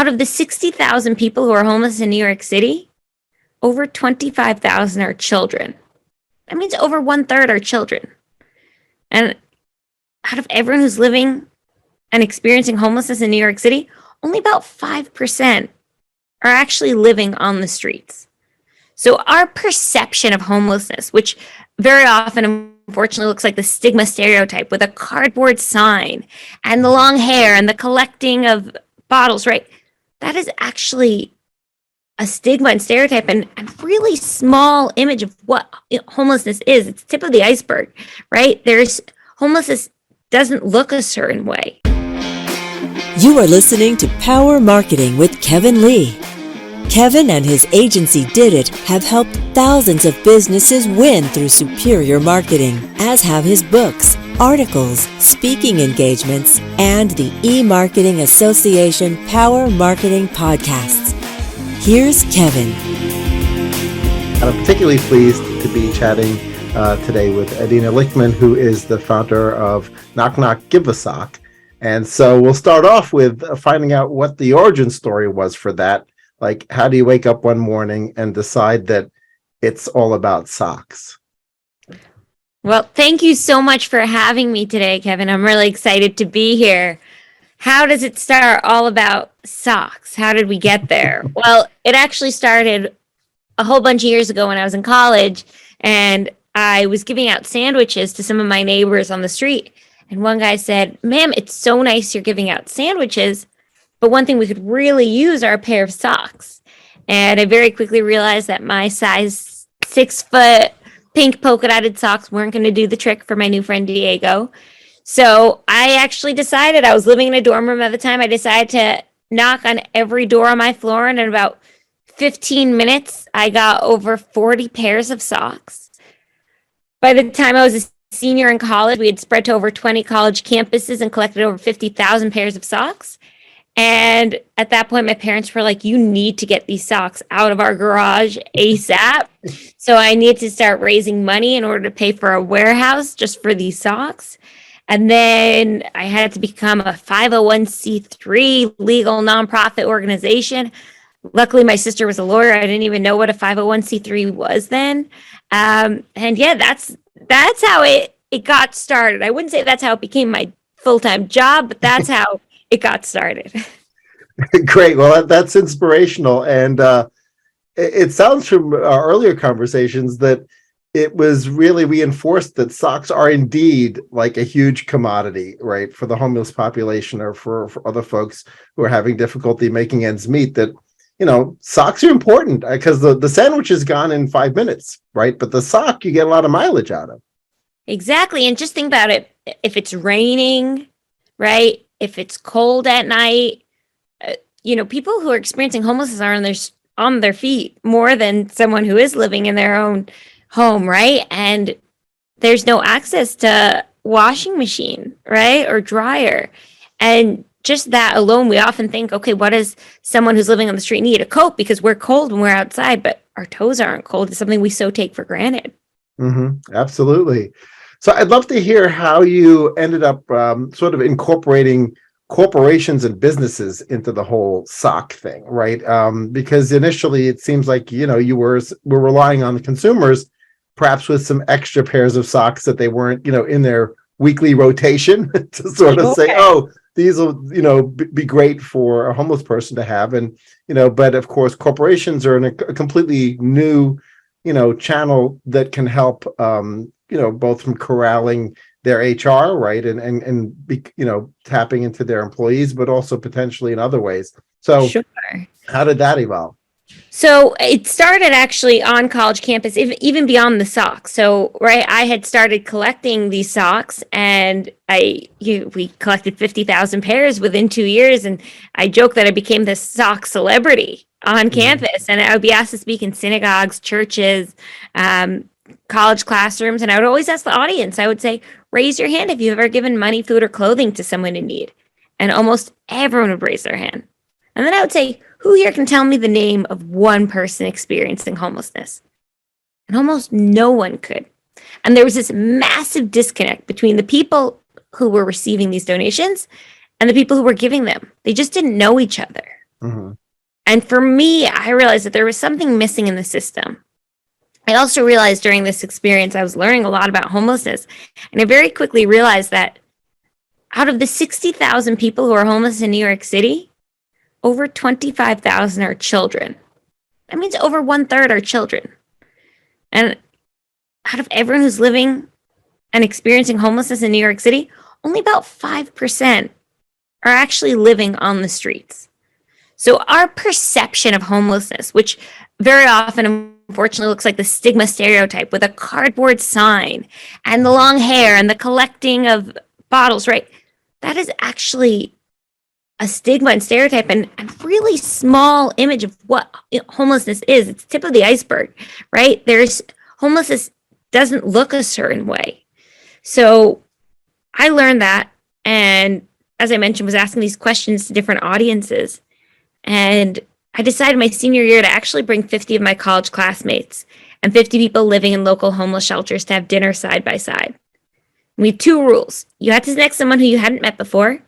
Out of the 60,000 people who are homeless in New York City, over 25,000 are children. That means over 1/3 are children. And out of everyone who's living and experiencing homelessness in New York City, only about 5% are actually living on the streets. So our perception of homelessness, which very often, unfortunately, looks like the stigma stereotype with a cardboard sign and the long hair and the collecting of bottles, right? That is actually a stigma and stereotype and really small image of what homelessness is. It's tip of the iceberg, right? Homelessness doesn't look a certain way. You are listening to Power Marketing with Kevin Lee. Kevin and his agency Did It have helped thousands of businesses win through superior marketing, as have his books, articles, speaking engagements, and the E-Marketing Association Power Marketing podcasts. Here's Kevin. I'm particularly pleased to be chatting today with Adina Lichtman, who is the founder of Knock Knock Give a Sock. And so we'll start off with finding out what the origin story was for that. Like, how do you wake up one morning and decide that it's all about socks? Well, thank you so much for having me today, Kevin. I'm really excited to be here. How does it start all about socks? How did we get there? Well, it actually started a whole bunch of years ago when I was in college, and I was giving out sandwiches to some of my neighbors on the street. And one guy said, "Ma'am, it's so nice you're giving out sandwiches, but one thing we could really use are a pair of socks." And I very quickly realized that my size 6-foot pink polka dotted socks weren't going to do the trick for my new friend Diego. So I actually decided, I was living in a dorm room at the time, I decided to knock on every door on my floor, and in about 15 minutes, I got over 40 pairs of socks. By the time I was a senior in college, we had spread to over 20 college campuses and collected over 50,000 pairs of socks. And at that point, my parents were like, "You need to get these socks out of our garage ASAP." So I needed to start raising money in order to pay for a warehouse just for these socks. And then I had to become a 501c3 legal nonprofit organization. Luckily, my sister was a lawyer. I didn't even know what a 501c3 was then. And yeah, that's how it got started. I wouldn't say that's how it became my full-time job, but that's how it got started. Great. Well, that's inspirational. And it sounds from our earlier conversations that it was really reinforced that socks are indeed like a huge commodity, right, for the homeless population or for other folks who are having difficulty making ends meet, that, you know, socks are important because the sandwich is gone in 5 minutes, right? But the sock, you get a lot of mileage out of. Exactly. And just think about it. If it's raining, right? If it's cold at night, people who are experiencing homelessness are on their feet more than someone who is living in their own home, right? And there's no access to washing machine, right? Or dryer. And just that alone, we often think, okay, what does someone who's living on the street need? A coat because we're cold when we're outside, but our toes aren't cold. It's something we so take for granted. Mm-hmm. Absolutely. So I'd love to hear how you ended up sort of incorporating corporations and businesses into the whole sock thing, right? Because initially it seems like, you were relying on the consumers, perhaps with some extra pairs of socks that they weren't, in their weekly rotation to sort of say, oh, these will, be great for a homeless person to have. And, but of course, corporations are in a completely new, channel that can help, both from corralling their HR, right, and be, tapping into their employees, but also potentially in other ways. So Sure. How did that evolve? So it started actually on college campus, even beyond the socks. So, right, I had started collecting these socks, and we collected 50,000 pairs within 2 years. And I joke that I became the sock celebrity on campus, and I would be asked to speak in synagogues, churches, college classrooms. And I would always ask the audience, I would say, raise your hand if you've ever given money, food, or clothing to someone in need. And almost everyone would raise their hand. And then I would say, who here can tell me the name of one person experiencing homelessness? And almost no one could. And there was this massive disconnect between the people who were receiving these donations and the people who were giving them. They just didn't know each other. Mhm. And for me, I realized that there was something missing in the system. I also realized during this experience, I was learning a lot about homelessness. And I very quickly realized that out of the 60,000 people who are homeless in New York City, over 25,000 are children. That means over one third are children. And out of everyone who's living and experiencing homelessness in New York City, only about 5% are actually living on the streets. So our perception of homelessness, which very often unfortunately looks like the stigma stereotype with a cardboard sign and the long hair and the collecting of bottles, right? That is actually a stigma and stereotype and really small image of what homelessness is. It's tip of the iceberg, right? There's homelessness doesn't look a certain way. So I learned that, and as I mentioned, was asking these questions to different audiences. And I decided my senior year to actually bring 50 of my college classmates and 50 people living in local homeless shelters to have dinner side by side. We had two rules. You had to sit next to someone who you hadn't met before.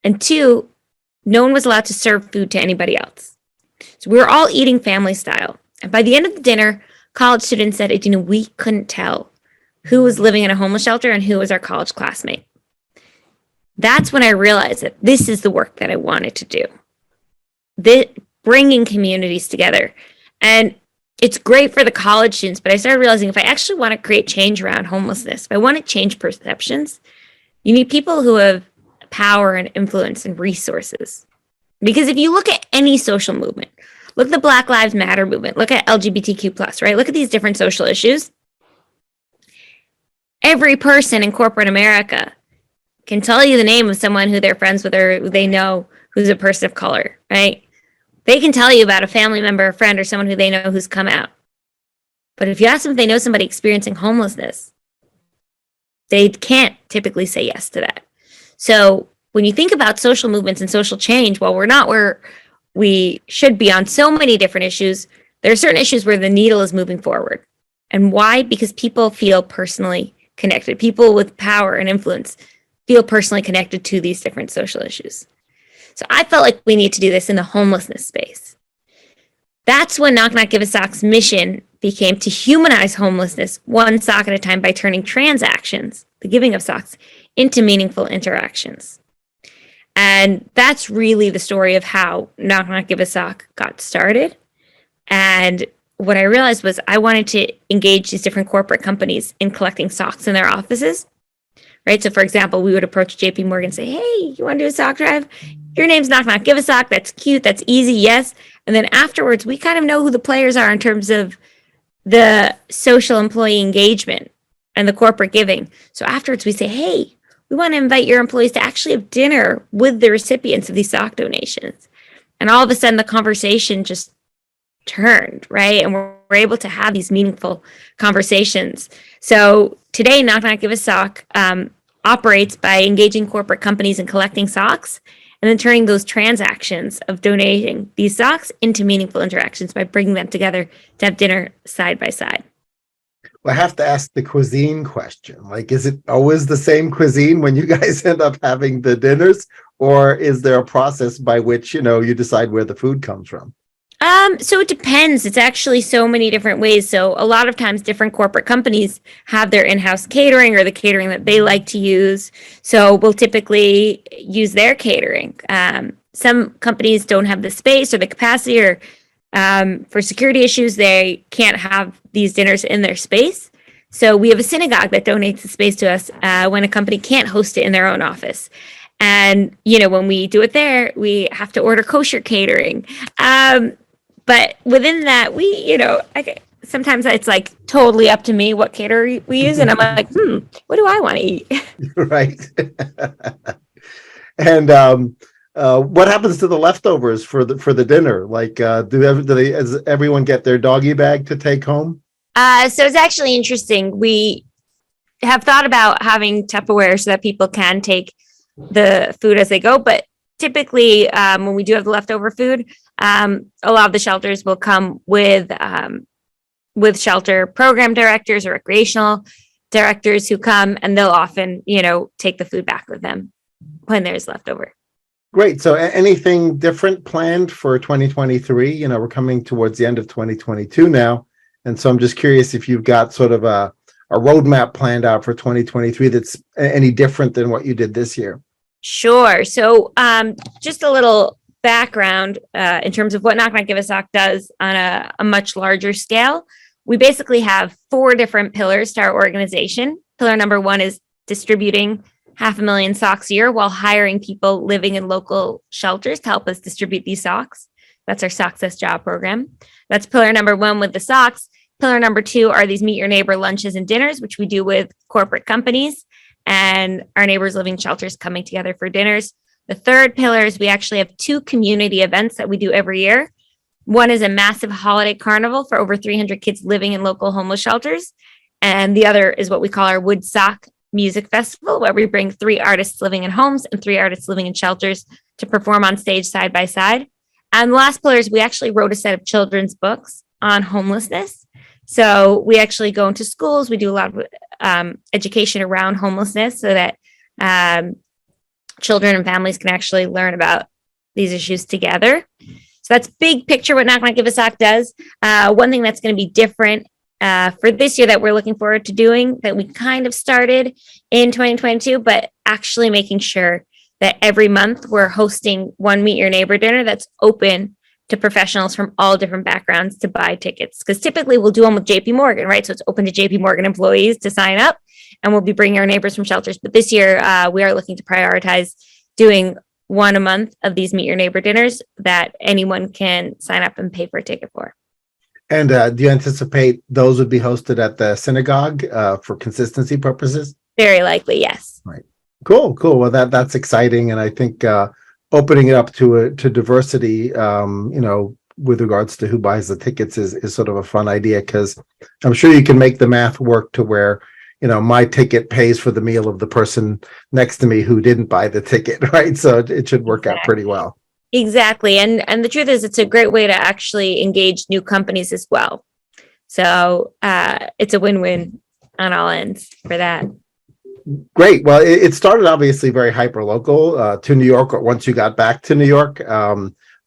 And two, no one was allowed to serve food to anybody else. So we were all eating family style. And by the end of the dinner, college students said, Adina, we couldn't tell who was living in a homeless shelter and who was our college classmate. That's when I realized that this is the work that I wanted to do. Bringing communities together. And it's great for the college students, but I started realizing if I actually want to create change around homelessness, if I want to change perceptions, you need people who have power and influence and resources. Because if you look at any social movement, look at the Black Lives Matter movement, look at LGBTQ+, right? Look at these different social issues. Every person in corporate America can tell you the name of someone who they're friends with or who they know who's a person of color, right? They can tell you about a family member, a friend, or someone who they know who's come out. But if you ask them if they know somebody experiencing homelessness, they can't typically say yes to that. So when you think about social movements and social change, while we're not where we should be on so many different issues, there are certain issues where the needle is moving forward. And why? Because people feel personally connected. People with power and influence feel personally connected to these different social issues. So I felt like we need to do this in the homelessness space. That's when Knock Knock Give a Sock's mission became to humanize homelessness one sock at a time by turning transactions, the giving of socks, into meaningful interactions. And that's really the story of how Knock Knock Give a Sock got started. And what I realized was I wanted to engage these different corporate companies in collecting socks in their offices. Right. So, for example, we would approach JP Morgan and say, hey, you want to do a sock drive? Your name's Knock Knock Give a Sock. That's cute. That's easy. Yes. And then afterwards, we kind of know who the players are in terms of the social employee engagement and the corporate giving. So afterwards, we say, hey, we want to invite your employees to actually have dinner with the recipients of these sock donations. And all of a sudden, the conversation just turned, right? And we're able to have these meaningful conversations. So today, Knock Knock Give a Sock operates by engaging corporate companies in collecting socks and then turning those transactions of donating these socks into meaningful interactions by bringing them together to have dinner side by side. Well, I have to ask the cuisine question. Like, is it always the same cuisine when you guys end up having the dinners? Or is there a process by which, you decide where the food comes from? So it depends. It's actually so many different ways. So a lot of times different corporate companies have their in-house catering or the catering that they like to use. So we'll typically use their catering. Some companies don't have the space or the capacity or for security issues, they can't have these dinners in their space. So we have a synagogue that donates the space to us when a company can't host it in their own office. And, when we do it there, we have to order kosher catering. But within that, sometimes it's like totally up to me what caterer we use. And I'm like, what do I want to eat? Right. And what happens to the leftovers for the dinner? Like, does everyone get their doggy bag to take home? So it's actually interesting. We have thought about having Tupperware so that people can take the food as they go. But typically, when we do have the leftover food, a lot of the shelters will come with shelter program directors or recreational directors who come, and they'll often, take the food back with them when there's leftover. Great. So anything different planned for 2023? We're coming towards the end of 2022 now. And so I'm just curious if you've got sort of a roadmap planned out for 2023 that's any different than what you did this year. Sure. So just a little background in terms of what Knock Knock Give a Sock does on a much larger scale. We basically have 4 different pillars to our organization. Pillar number 1 is distributing 500,000 socks a year while hiring people living in local shelters to help us distribute these socks. That's our Socks as Job program. That's pillar number 1 with the socks. Pillar number 2 are these meet your neighbor lunches and dinners, which we do with corporate companies and our neighbors living shelters coming together for dinners. The third pillar is we actually have 2 community events that we do every year. One is a massive holiday carnival for over 300 kids living in local homeless shelters. And the other is what we call our Woodstock Music Festival, where we bring 3 artists living in homes and 3 artists living in shelters to perform on stage side by side. And the last pillar is we actually wrote a set of children's books on homelessness. So we actually go into schools. We do a lot of education around homelessness so that children and families can actually learn about these issues together. So that's big picture what Knock Knock Give a Sock does. One thing that's going to be different for this year that we're looking forward to doing that we kind of started in 2022, but actually making sure that every month we're hosting one Meet Your Neighbor dinner that's open to professionals from all different backgrounds to buy tickets. Because typically we'll do them with JP Morgan, right? So it's open to JP Morgan employees to sign up, and we'll be bringing our neighbors from shelters. But this year we are looking to prioritize doing one a month of these Meet Your Neighbor dinners that anyone can sign up and pay for a ticket for. And do you anticipate those would be hosted at the synagogue for consistency purposes? Very likely, yes. Right. Cool. Well, that's exciting, and I think opening it up to diversity, with regards to who buys the tickets is sort of a fun idea, because I'm sure you can make the math work to where my ticket pays for the meal of the person next to me who didn't buy the ticket, right? So it should work out pretty well. Exactly. And the truth is, it's a great way to actually engage new companies as well. So it's a win-win on all ends for that. Great. Well, it started obviously very hyper local to New York once you got back to New York.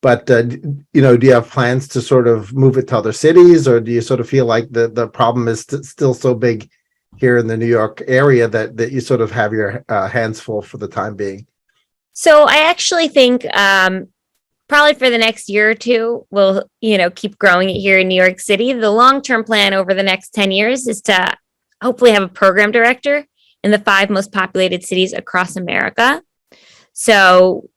But do you have plans to sort of move it to other cities, or do you sort of feel like the problem is still so big here in the New York area that you sort of have your hands full for the time being? So I actually think probably for the next year or 2, we'll, keep growing it here in New York City. The long-term plan over the next 10 years is to hopefully have a program director in the 5 most populated cities across America. So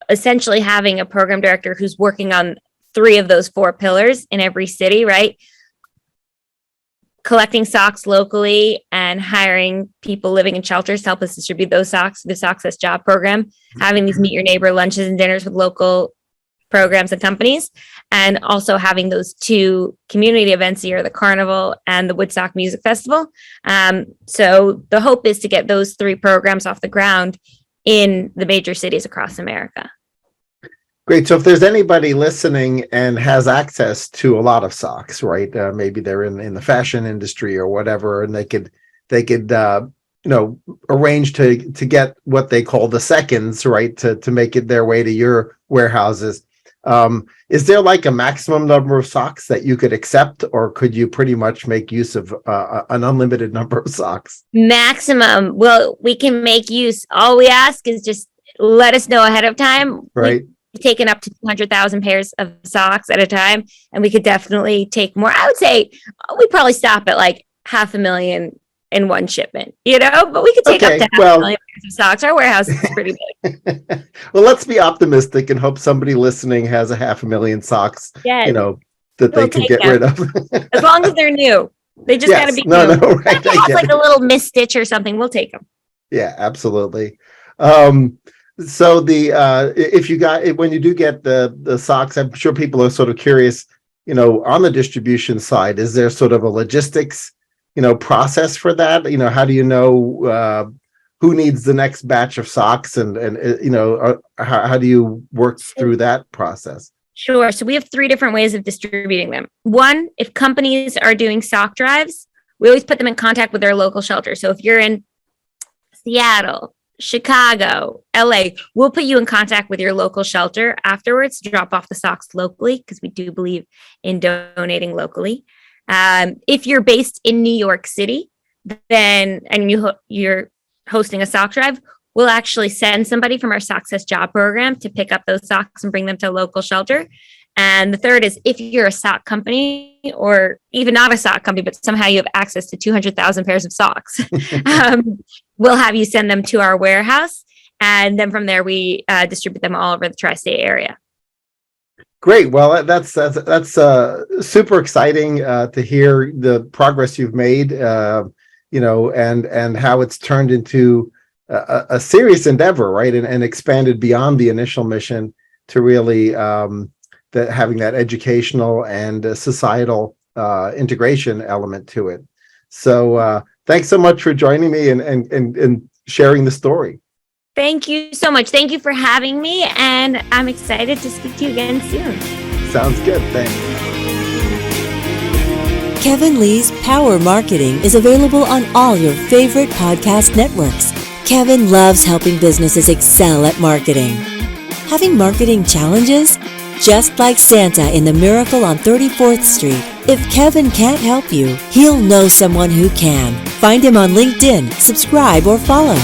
essentially having a program director who's working on 3 of those 4 pillars in every city, right? Collecting socks locally and hiring people living in shelters to help us distribute those socks, the Socks as Job program, having these Meet Your Neighbor lunches and dinners with local programs and companies, and also having those 2 community events a year, the Carnival and the Woodstock Music Festival. So the hope is to get those 3 programs off the ground in the major cities across America. Great. So if there's anybody listening and has access to a lot of socks, right? Maybe they're in the fashion industry or whatever, and they could arrange to get what they call the seconds, right? To make it their way to your warehouses. Is there like a maximum number of socks that you could accept, or could you pretty much make use of an unlimited number of socks? Maximum. Well, we can make use. All we ask is just let us know ahead of time. Right. We've taken up to 200,000 pairs of socks at a time, and we could definitely take more. I would say we probably stop at like 500,000 in one shipment, but we could take up to 500,000 pairs of socks. Our warehouse is pretty big. Well, let's be optimistic and hope somebody listening has 500,000 socks, yes. That they can get rid of. As long as they're new. They just got to be new. No, right. If it has like a little misstitch or something, we'll take them. Yeah, absolutely. So when you do get the socks, I'm sure people are sort of curious, on the distribution side, is there sort of a logistics, process for that? How do you know who needs the next batch of socks, and how do you work through that process? Sure. So we have 3 different ways of distributing them. One, if companies are doing sock drives, we always put them in contact with their local shelter. So if you're in Seattle, Chicago, LA, we'll put you in contact with your local shelter afterwards to drop off the socks locally because we do believe in donating locally. If you're based in New York City, then and you're hosting a sock drive, we'll actually send somebody from our Success Job program to pick up those socks and bring them to a local shelter. And the third is if you're a sock company or even not a sock company, but somehow you have access to 200,000 pairs of socks, we'll have you send them to our warehouse. And then from there, we distribute them all over the tri-state area. Great. Well, that's super exciting to hear the progress you've made, and how it's turned into a serious endeavor, right? And expanded beyond the initial mission to really having that educational and societal integration element to it. So thanks so much for joining me and sharing the story. Thank you so much. Thank you for having me, and I'm excited to speak to you again soon. Sounds good. Thanks. Kevin Lee's Power Marketing is available on all your favorite podcast networks. Kevin loves helping businesses excel at marketing. Having marketing challenges? Just like Santa in The Miracle on 34th Street, if Kevin can't help you, he'll know someone who can. Find him on LinkedIn, subscribe, or follow.